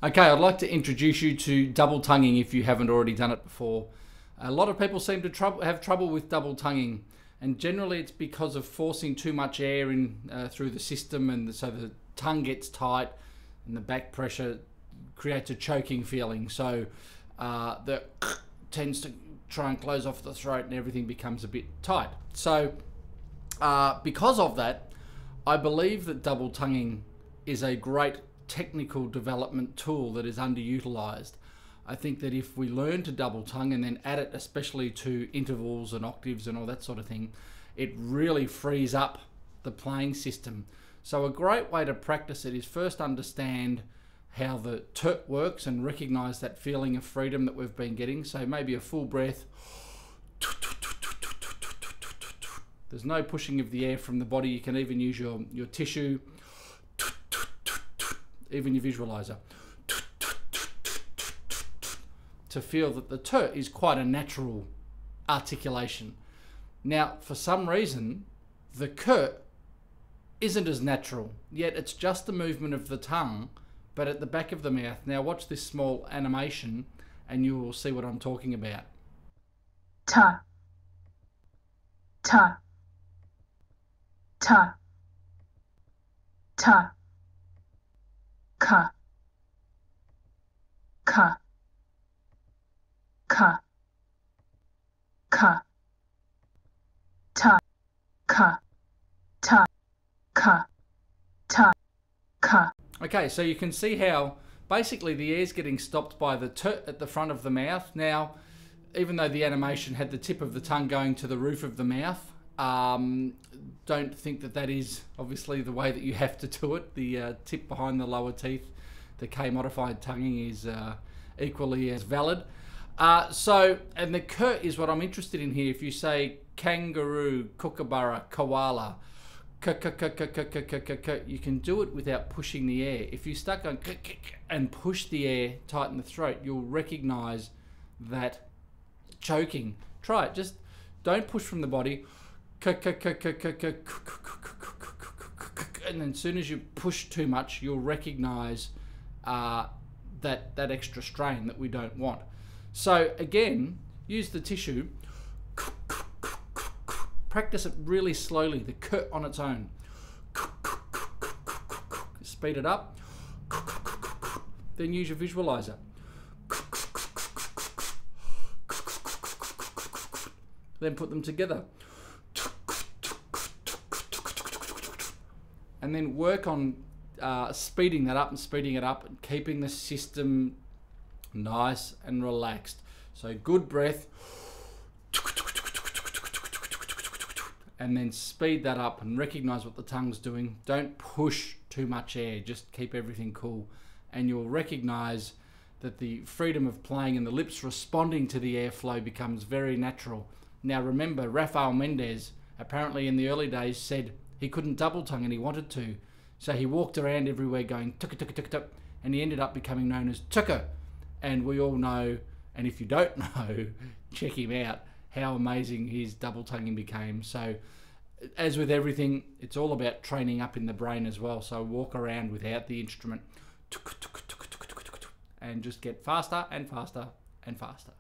Okay, I'd like to introduce you to double tonguing if you haven't already done it before. A lot of people seem to have trouble with double tonguing, and generally it's because of forcing too much air in through the system, and so the tongue gets tight and the back pressure creates a choking feeling. So the tends to try and close off the throat and everything becomes a bit tight. So because of that, I believe that double tonguing is a great technical development tool that is underutilized. I think that if we learn to double tongue and then add it especially to intervals and octaves and all that sort of thing, it really frees up the playing system. So a great way to practice it is first understand how the tut works and recognize that feeling of freedom that we've been getting. So maybe a full breath. There's no pushing of the air from the body. You can even use your tissue, even your visualizer, to feel that the t is quite a natural articulation. Now, for some reason, the k isn't as natural, yet it's just the movement of the tongue, but at the back of the mouth. Now watch this small animation and you will see what I'm talking about. Ta, ta, ta, ta, ka, ka, ka, ka, ta, ka, ta, ka, ta, ka. Okay, so you can see how basically the air's getting stopped by the t at the front of the mouth. Now, even though the animation had the tip of the tongue going to the roof of the mouth, don't think that that is obviously the way that you have to do it. The tip behind the lower teeth, the K-modified tonguing, is equally as valid. And the k is what I'm interested in here. If you say kangaroo, kookaburra, koala, you can do it without pushing the air. If you start going and push the air, tighten the throat, you'll recognize that choking. Try it. Just don't push from the body. And then as soon as you push too much, you'll recognize that extra strain that we don't want. So again, use the tissue. Practice it really slowly, the k on its own. Speed it up. Then use your visualizer. Then put them together. And then work on speeding that up and speeding it up and keeping the system nice and relaxed. So good breath. And then speed that up and recognize what the tongue's doing. Don't push too much air, just keep everything cool. And you'll recognize that the freedom of playing and the lips responding to the airflow becomes very natural. Now remember, Rafael Mendes apparently in the early days said he couldn't double tongue and he wanted to. So he walked around everywhere going tuka tuka tuka tuka, and he ended up becoming known as Tuka. And we all know, and if you don't know, check him out, how amazing his double tonguing became. So as with everything, it's all about training up in the brain as well. So walk around without the instrument and just get faster and faster and faster.